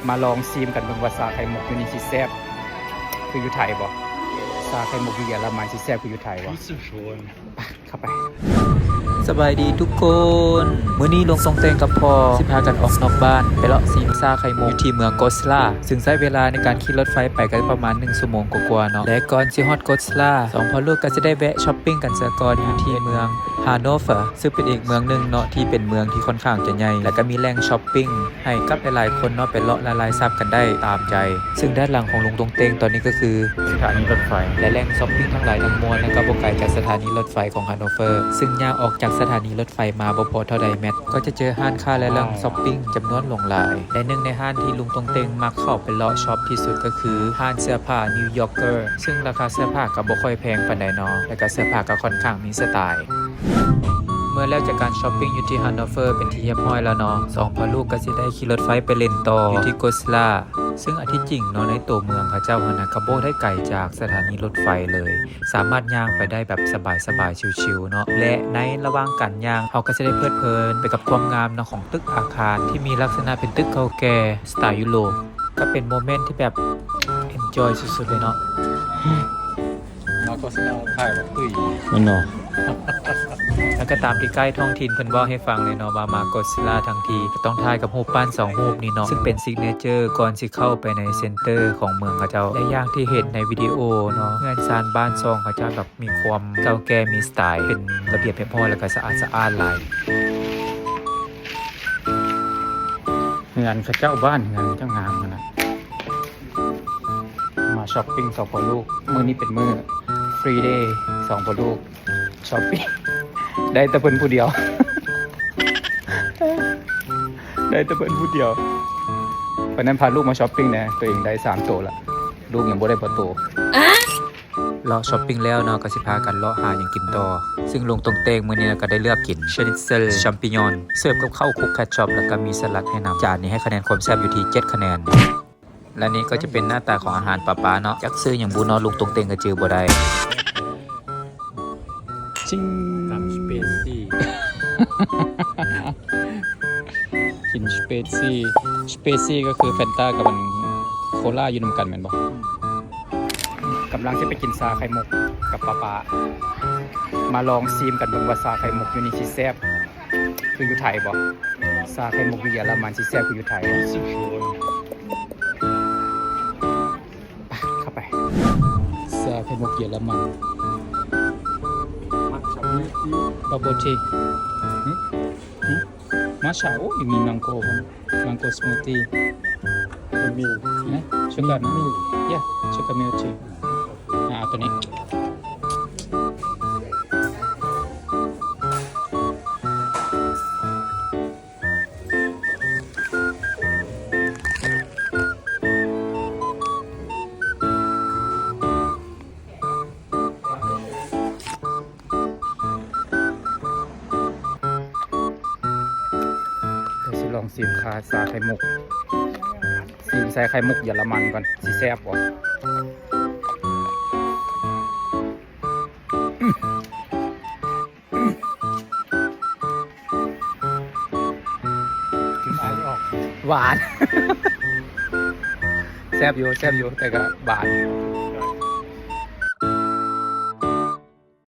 มาลองซีมกันเบิ่งว่าชาไข่มุกอยู่นี่สิแซ่บคืออยู่ไทยบ่ชาไข่มุกอยู่เยอรมันสิแซ่บคืออยู่ไทยบ่ไปเข้าไปสบายดีทุกคนมื้อนี้ลงทรงเตงกับพ่อสิพากันออกนอกบ้านไปเลาะซีมซาไข่มุกอยู่ที่เมืองโกสลาซึ่งใช้เวลาในการขี่รถไฟไปกันประมาณ1ชั่วโมงกว่าๆเนาะและก่อนสิฮอดโกสลาสองพ่อลูกก็จะได้แวะช้อปปิ้งกันซะก่อนอยู่ที่เมืองฮานโนเวอร์ซึ่งเป็นอีกเมืองหนึ่งเนาะที่เป็นเมืองที่ค่อนข้างจะใหญ่และก็มีแหล่งช้อปปิ้งให้กับหลายๆคนเนาะไปเลาะละลายซับกันได้ตามใจซึ่งด้านหลังของลุงตรงเตงตอนนี้ก็คือสถานีรถไฟและแหล่งช้อปปิ้งทั้งหลายทั้งมวลนะครับบ่ไกลจากสถานีรถไฟของฮานโนเวอร์ซึ่งย่างออกจากสถานีรถไฟมาบ่พอเท่าใดแมทก็จะเจอห้างค้าและแหล่งช้อปปิ้งจำนวนหลงหลายและหนึ่งในห้างที่ลุงตรงเตงมักเข้าไปเลาะช็อปที่สุดก็คือห้างเสื้อผ้านิวยอร์กเกอร์ซึ่งราคาเสื้อผ้าก็บ่ค่อยแพงปานใดเนาะและก็เสื้อผ้าก็ค่อนข้างมีสไตล์เมื่อแล้วจากการช้อปปิ้งอยู่ที่ฮันโนเวอร์เป็นที่เรียบร้อยแล้วเนาะสองพ่อลูกก็สิได้ขี่รถไฟไปเล่นต่ออยู่ที่โกสลาซึ่งอันที่จริงเนาะในตัวเมืองเขาเจ้าฮานาคาโบได้ไกลจากสถานีรถไฟเลยสามารถย่างไปได้แบบสบายๆชิวๆเนาะและในระหว่างการย่างเขาก็จะได้เพลิดเพลินไปกับความงามเนาะของตึกอาคารที่มีลักษณะเป็นตึกเก่าแก่สไตล์ยุโรปก็เป็นโมเมนต์ที่แบบ enjoy สุดๆเลยเนาะมาโกสลาถ่ายแบบตุ้ยมันเนาะแล้วก็ตามที่ใกล้ท้องถิ่นเพิ่นบอกให้ฟังเลยเนาะว่ามาโกสลาทั้งทีก็ต้องถ่ายกับรูปปั้น2รูปนี้เนาะซึ่งเป็นซิกเนเจอร์ก่อนสิเข้าไปในเซ็นเตอร์ของเมืองเขาเจ้าและอย่างที่เห็นในวิดีโอเนาะเรือนซานบ้านซองเขาเจ้าแบบมีความเก่าแก่มีสไตล์เป็นระเบียบเรียบร้อยแล้วก็สะอาดหลายเรือนเขาเจ้าบ้านเรือนเจ้างามขนาดมาช้อปปิ้ง2พ่อลูกมื้อนี้เป็นมื้อฟรีเดย์2พ่อลูกช้อปปิ้งได้แต่เพิ่นผู้เดียว ได้แต่เพิ่นผู้เดียววันนั้นพาลูกมาช้อปปิ้งนะตัวเองได้3ตัวละลูกยังบ่ได้บ่ตัวเลาะช้อปปิ้งแล้วเนาะก็สิพากันเลาะหาหยังกินต่อซึ่งลงตรงเตงมื้อนี้ก็ได้เลือกกินชนิดเซลชัมปิญอนเสิร์ฟกับข้าวคลุกแคชช็อปแล้วก็มีสลัดให้นำจานนี้ให้คะแนนความแซ่บอยู่ที่7คะแนนและนี่ก็จะเป็นหน้าตาของอาหารป้าๆเนาะจักซื้อหยังบ่เนาะลุงตรงเตงก็จื้อบ่ได้ชิงกับสเปซี่กินสเปซี่ก็คือแฟนตากับมันโคลาอยู่นำกันแม่นบ่กำลังจะไปกินชาไข่มุกกับป้ามาลองซีมกันเบิ่งว่าชาไข่มุกอยู่นี่สิแซ่บคืออยู่ไทยบ่ชาไข่มุกอยู่เยอรมันสิแซ่บคืออยู่ไทยบ่ไปเข้าไปชาไข่มุกเยอรมันBubble tea. Masha, oh, you mean mango smoothie. Milk. Sugar, milk. Yeah, sugar milk tea. Ito ni.ลองซีมชาไข่มุกซีมใส่ไข่มุกเยอรมันก่อนสิแซ่บบ่หวาน แซ่บอยู่แต่ก็หวาน